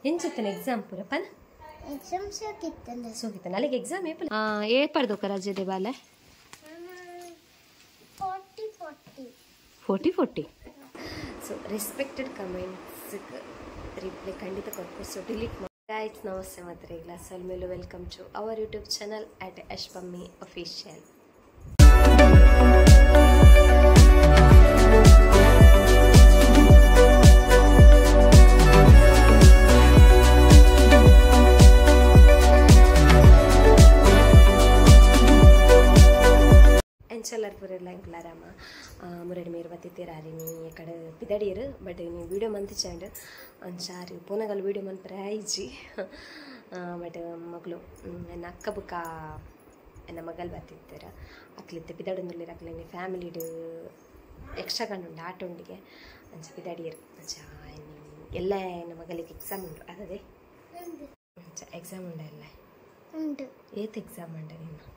ಎಂಚಿತ್ತನ exam ಪೂರಪ್ಪನ exam ಸೋಕಿತ್ತನ ಅಲ್ಲಿಗೆ exam ಏ ಪಡ್ದೋಕ ರಜೆದೆ ಬಾಲೆ 40 ಸೊ ರೆಸ್ಪೆಕ್ಟೆಡ್ ಕಮೆಂಟ್ಸ್ ರಿಪ್ಲೈ ಖಂಡಿತ ಕೊಡ್ಬೋದು. ಸೊ ಡಿಲೀಟ್ ಮಾಡಿ ಗೈಸ್. ನಮಸ್ತೆ ಮಾತ್ರ ಇಲ್ಲ ಸಲ್ಮೇಲು welcome to our YouTube channel @ashpammi official. ఎంచలర్పురెల్ల ఇంకులారమ్మ మురడి మీరు బతితేరారి నీ ఇక్కడ పిదడియరు బట్ నీ వీడియో మంతిచ్చాండు అంచారి పూనగల్ వీడియో మన ప్రాయిజಿ ಬಟ್ ಮಗಳು ನನ್ನ ಅಕ್ಕ ಬುಕ್ಕ ನನ್ನ ಮಗಳು ಬರ್ತಿದ್ದಾರೆ ಅಕ್ಲಿತ್ತೆ ಪಿದಾಡೊಂದುಳ್ಳಿರ ಅಕ್ಲಿ ಫ್ಯಾಮಿಲಿಡು ಎಕ್ಸ್ಟ್ರಾ ಕಂಡು ಆಟ ಉಂಡಿಗೆ ಅಂಚ ಪಿದಾಡಿಯರು ಅಂಚ ಎಲ್ಲ ನನ್ನ ಮಗಳಿಗೆ ಎಕ್ಸಾಮ್ ಉಂಟು ಅದೇ ಅಂಚ ಎಕ್ಸಾಮ್ ಉಂಡ ಎಲ್ಲ ಉಂಟು ಏತ್ ಎಕ್ಸಾಮ್ ಉಂಡ ನೀನು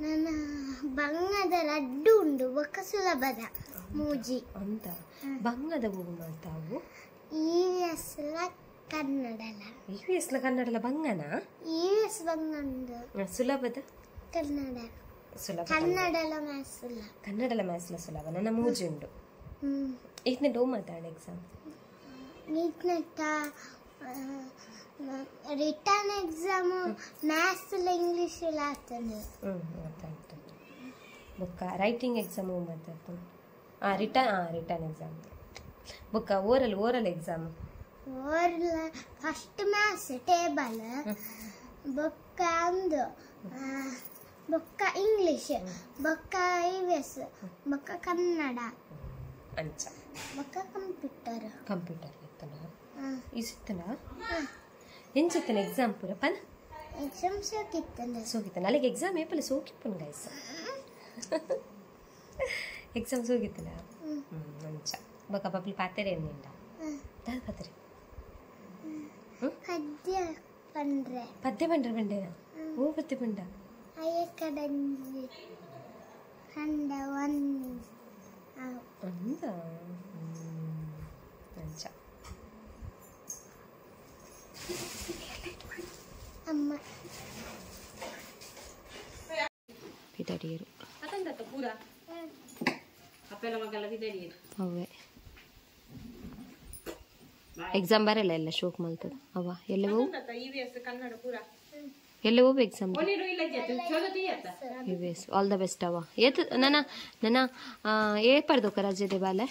ನನ್ನ ಬಂಗದ ಲಡ್ಡು ಉಂಡು ಬೊಕ್ಕ ಸುಲಭದ ಮೂಜಿ ಅಂತ ಬಂಗದ ಹೂವು ಮಾಡ್ತಾವು EVS ಕನ್ನಡಲ EVS ಕನ್ನಡಲ ಬಂಗನ EVS ಬಂಗಂದು ಸುಲಭದ ಕನ್ನಡ ಸುಲಭ ಕನ್ನಡಲ ಮ್ಯಾಥ್ಸ್ ಕನ್ನಡಲ ಮ್ಯಾಥ್ಸ್ ಸುಲಭ ನನ್ನ ಮೂಜಿ ಉಂಡು ಈತನ ಡೋ ಮಾತಾಡ ಎಕ್ಸಾಮ್ ನೀಟ್ನೆಟ್ಟ ರಿಟರ್ನ್ ಎಕ್ಸಾಮ್ ಮ್ಯಾಥ್ಸ್ ಇಂಗ್ಲಿಷ್ ಎಲ್ಲ ಆಗ್ತದೆ ಗೊತ್ತಾಯ್ತು ಬುಕ್ಕ ರೈಟಿಂಗ್ ಎಕ್ಸಾಮು ಮಾತಾಡ್ತು ರಿಟರ್ನ್ ಎಕ್ಸಾಮ್ ಬುಕ್ಕ oral exam first maths table ಬೊಕ್ಕ ಒಂದು ಬೊಕ್ಕ ಇಂಗ್ಲಿಷ್ ಬೊಕ್ಕ EVS ಬೊಕ್ಕ ಕನ್ನಡ ಅಂಚ ಬೊಕ್ಕ ಕಂಪ್ಯೂಟರ್ ಇತ್ತನ ಈಸಿತ್ತನ ಎಂಚಿತ್ತನ ಎಕ್ಸಾಮ್ ಪೂರಪ್ಪನ ಎಕ್ಸಾಮ್ ಸೋಕಿತ್ತನ ಅಲ್ಲಿಗೆ ಎಕ್ಸಾಮ್ ಏಪಲ್ಲ ಸೋಕಿಪ್ಪನ ಗೈಸ್ ಎಕ್ಸಾಮ್ ಸೋಕಿತ್ತನ ಅಂಚ ಬೊಕ್ಕ ಪಬ್ಲಿ ಪಾತೆರೆ ನಿಂಡ ದಾದ ಪಾತೆರೆ ಪದ್ಯ ಬಂಡ್ರೆ ಬಂಡೇನ ಓ ಪದ್ಯ ಬಂಡ ಅಯ್ಯಕಡಂಜಿ ಹಂಡ ಒಂದು ಅಂದ ಅಂಚ ಅಮ್ಮ ಪಿದಾಡಿಯರು ಅವೇ ಎಕ್ಸಾಮ್ ಬರಲ್ಲ ಎಲ್ಲ ಶೋಕ್ ಮಲ್ತದ ಅವ ಎಲ್ಲ ಹೋಗು ಎಲ್ಲ ಹೋಗು exam EVS all the best ಅವ ಏತ್ ನನ್ನ ಏ ಪಡ್ದೋಕ ರಜೆದೆ ಬಾಲೆ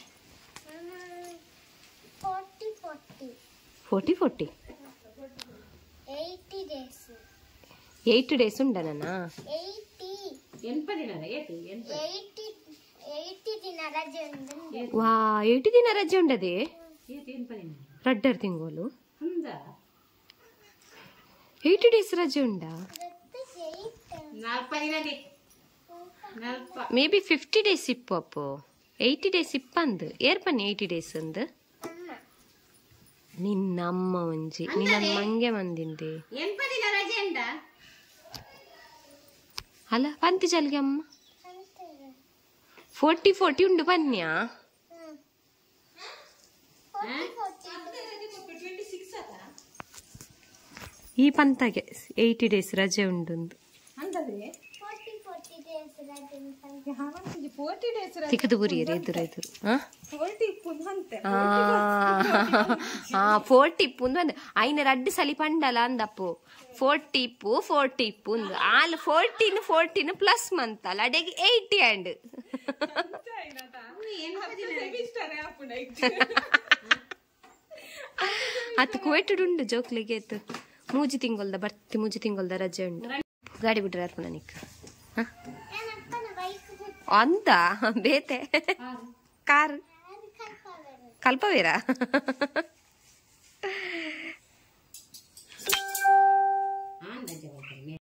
40 8 ಡೇಸ್ ಉಂಡ ನನ್ನ 80 ದಿನ ರಜೆ ಉಂಡದೆ ರಡ್ಡರ್ ತಿಂಗೋಲು 80 ಡೇಸ್ ರಜೆ ಉಂಡ ಮೇ ಬಿ 50 ಡೇಸ್ ಇಪ್ಪು ಅಪ್ಪು 80 ಡೇಸ್ ಇಪ್ಪಂದು ಏರ್ ಪನ್ನಿ 80 ಡೇಸ್ ಅಂದು ನಿನ್ನಮ್ಮ ಒಂಜಿ ನಿನ್ನ ಮಂಗೆ ಮಂದಿಂದೆ ಅಲ್ಲ ಪಂತಿ ಚಲ್ಗೆ ಅಮ್ಮ 40 ಉಂಡು ಬನ್ಯಾ ಈ ಪಂತಗೆ 80 ಡೇಸ್ ರಜೆ ಉಂಡು ತಿಕ್ಕದು ಬುರಿಯರು ಎದುರು 40 ಇಪ್ಪುಂದು ಅಂದ ಐನ ರಡ್ಡು ಸಲಿ ಪಂಡಲ ಅಂದಪ್ಪು 40 ಇಪ್ಪು ಉಂದು ಆಲ್ 14 ಪ್ಲಸ್ ಮಂತಲ್ಲ ಅಡೆಗೆ 80 ಅಂಡ್ ಅತ್ ಕುವೆಟ್ಟುಂಡು ಜೋಕ್ಲಿಗೆ ಎತ್ತು ಮೂಜಿ ತಿಂಗೊಲ್ದ ರಜೆ ಉಂಡು ಗಾಡಿ ಬಿಡ್ರೆ ಅರ್ಪಣ ನಿಕ್ಕ ಅಂದ ಬೇತೆ ಕಾರ್ ಕಲ್ಪವೀರ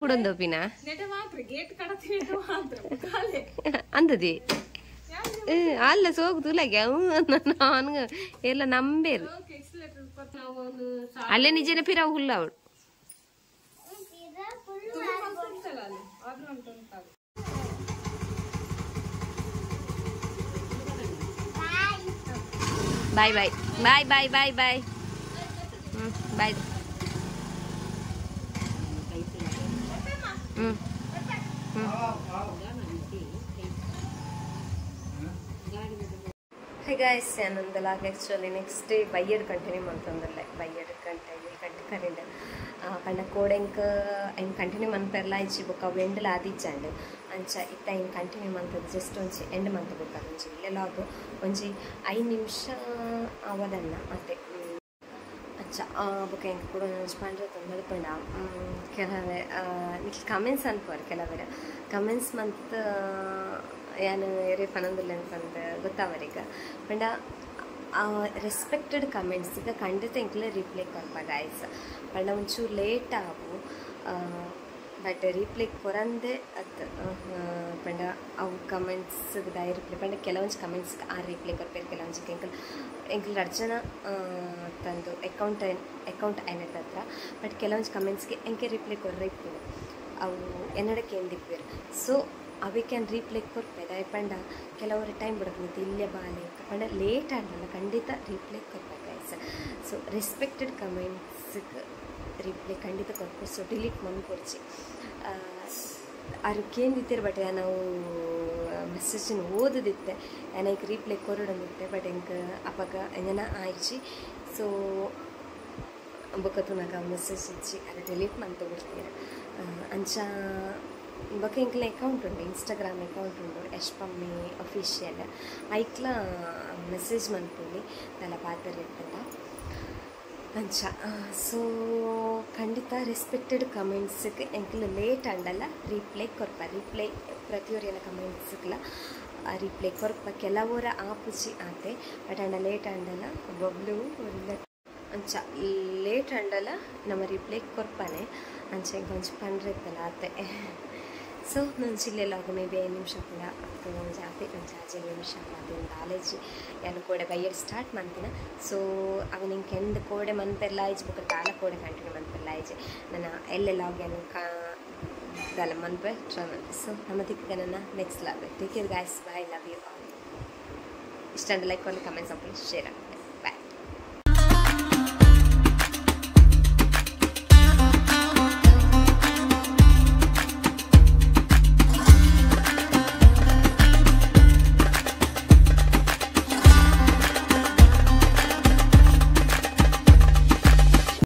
ಕುಡೊಂದೋಪಿನ ಅಂದದಿ ಅಲ್ಲ ಸೋಗುದಿಲ್ಲ ಅವನ್ಗ ಎಲ್ಲ ನಂಬೇರು ಅಲ್ಲೇ ನಿಜನ ಪಿರಾವ್ ಹುಲ್ಲ ಅವಳು bye bye bye bye bye bye bye hey guys ಏನಂದಲ್ಲ ಆ್ಯಕ್ಚುಲಿ ನೆಕ್ಸ್ಟ್ ಡೇ ಬೈಯಡ್ ಕಂಟಿನ್ಯೂ ಮಾಡ್ತಂದಲ್ಲ ಬೈಯಡ್ ಗಂಟೆ ಕರೆಂಡ್ ಪಂಡ ಕೋಡೆಂಕ್ ಏನು ಕಂಟಿನ್ಯೂ ಮನ್ಪೆರ್ಲ ಇಚ್ಚಿ ಬೊಕ್ಕ ವೆಂಡಲ ಆದಿಚ್ಚಂಡು ಅಂಚ ಇತ್ತ ಏನು ಕಂಟಿನ್ಯೂ ಮಂತದ್ದು ಜಸ್ಟ್ ಒಂಚಿ ಎಂಡ್ ಮಂತ್ ಬೇಕಾದ ಒಂಚಿ ಇಲ್ಲೆಲ್ಲ ಒಂಜಿ 5 ನಿಮಿಷ ಅವದನ್ನ ಮತ್ತೆ ಅಂಚ ಬೊಕ್ಕ ಹೆಂಗೆ ಕೂಡ ಪಂಡ್ರೆ ತೊಂದರೆ ಪಂಡ ಕೆಲವೇ ನಿಖಿಲ್ ಕಮೆಂಟ್ಸ್ ಅನ್ಕೋರು ಕೆಲವರ ಕಮೆಂಟ್ಸ್ ಮಂತ್ ಏನು ಏರೇ ಪನಂದಿಲ್ಲ ಅಂತಂದು ಗೊತ್ತಾವರೀಗ ಪಂಡ ರೆಸ್ಪೆಕ್ಟೆಡ್ ಕಮೆಂಟ್ಸ್ ಈಗ ಖಂಡಿತ ಇಂಕ್ಲೆ ರಿಪ್ಲೈ ಕೊರ್ಪ ಗಾಯ್ಸ್ ಪಂಡ ಒಂಚೂರು ಲೇಟ್ ಆಗು ಬಟ್ ರಿಪ್ಲೈ ಕೊರಂದೆ ಅದು ಪಂಡ ಅವು ಕಮೆಂಟ್ಸ್ಗೆ ದಾಯ ರಿಪ್ಲೈ ಪಂಡ ಕೆಲವೊಂದು ಕಮೆಂಟ್ಸ್ಗೆ ಆ ರಿಪ್ಲೈ ಕೊರ್ಪೇರು ಕೆಲವೊಂದು ಎಂಕ್ಲು ಅರ್ಜನ ತಂದು ಅಕೌಂಟ್ ಐನಟ್ ಹತ್ರ ಬಟ್ ಕೆಲವೊಂದು ಕಮೆಂಟ್ಸ್ಗೆ ಎಂಕೆ ರಿಪ್ಲೈ ಕೊರ್ರೆ ಇಪ್ಪೇರು ಅವು ಎನ್ನಡಕ್ಕೆ ಎಂದಿಪ್ಪೇರು ಸೊ ಅವಕ್ಕೆ ರೀಪ್ಲೈ ಕೊರ್ಪೆ ದಯ ಪಂಡ ಕೆಲವರು ಟೈಮ್ ಬಿಡೋದು ಇಲ್ಲೇ ಬಾಲೆ ಪಂಡ ಲೇಟ್ ಆಗಲ್ಲ ಖಂಡಿತ ರೀಪ್ಲೈ ಕೊರ್ಬೇಕು ಗೈಸ್ ಸೊ ರೆಸ್ಪೆಕ್ಟೆಡ್ ಕಮೆಂಟ್ಸ್ಗೆ ರಿಪ್ಲೈ ಖಂಡಿತ ಕೊರ್ಪೆ ಸೊ ಡಿಲೀಟ್ ಮಾಡ್ಕೊಡ್ಚಿ ಅವ್ರಿಗೆ ಕೇಂದಿತ್ತೀರಿ ಬಟ್ ನಾವು ಮೆಸೇಜನ್ನು ಓದದಿತ್ತೆ ನನಗೆ ರೀಪ್ಲೈ ಕೊರಡಂದಿತ್ತೆ ಬಟ್ ಹೆಂಗೆ ಅವಾಗ ಎಂಗನ ಆಯ್ಚಿ ಸೊ ಬೊಕ್ಕತ್ತು ನಾಗ ಮೆಸೇಜ್ ಇಚ್ಚಿ ಅದು ಡಿಲೀಟ್ ಮಾಡ್ತಾ ಬಿಡ್ತೀರ ಅಂಚ ಬೊಕ್ಕ ಇಂಕ್ಲ ಅಕೌಂಟ್ ಉಂಡು ಇನ್ಸ್ಟಾಗ್ರಾಮ್ ಅಕೌಂಟ್ ಉಂಡು ಯಶ್ಪಮ್ಮಿ ಅಫಿಷಿಯಲ್ ಐಕ್ಲ ಮೆಸೇಜ್ ಮನ್ಪುಲಿ ನೆಲ ಪಾತಿರ್ಲಿಕ್ಕಲ್ಲ ಅಂಚ ಸೊ ಖಂಡಿತ ರೆಸ್ಪೆಕ್ಟೆಡ್ ಕಮೆಂಟ್ಸ್ಗೆ ಎಂಕ್ಲು ಲೇಟ್ ಅಂಡಲ್ಲ ರಿಪ್ಲೈ ಕೊರ್ಪ ರಿಪ್ಲೈ ಪ್ರತಿಯೊರಿಯನ ಕಮೆಂಟ್ಸ್ಗಳ ರಿಪ್ಲೈ ಕೊರ್ಪ ಕೆಲವರ ಆಪುಜಿ ಆತೆ ಬಟ್ ಅಂಡ ಲೇಟ್ ಅಂಡಲ್ಲ ಬೊಬ್ಲು ಅಂಚ ಲೇಟ್ ಅಂಡಲ್ಲ ನಮ್ಮ ರಿಪ್ಲೈ ಕೊರ್ಪನೆ ಅಂಚ ಇಂಕೊಂಚ ಪಂಡ್ರಿತ್ತಲ್ಲ ಆತೆ ಸೊ ನಾನು ಚಿಲ್ಲೆಲ್ಲಾಗ ಮೇ ಬಿ 5 ನಿಮಿಷ ಕೂಡ ಜಾತಿ ನಾನು ಚಾರ್ಜ್ 5 ನಿಮಿಷ ಅದರಿಂದ ಕಾಲೇಜ್ ನಾನು ಕೋಡೆ ಬೈಯರ್ ಸ್ಟಾರ್ಟ್ ಮಾಡ್ತೀನಿ ಸೊ ಅವ ನಿಂಗೆ ಕೆಂದು ಕೋಡೆ ಮನ್ಪೆಲ್ಲ ಆಯ್ತು ಬುಕ್ಕ ತಾಲ ಕೋಡೆ ಕಂಟಿನ್ಯೂ ಮನ್ಪೆಲ್ಲ ಆಯ್ತು ನಾನು ಎಲ್ಲೆಲ್ಲ ಏನು ದಲ ಮನ್ಪೆ ಟ್ರೈ ಮಾಡ್ತೀನಿ ಸೊ ನಮ್ಮ ದಿಕ್ಕ ನನ್ನ next log take care guys bye love you all ಇಷ್ಟ ಲೈಕ್ ಮಾಡಿ ಕಮೆಂಟ್ಸ್ ಹಾಕಿ ಶೇರ್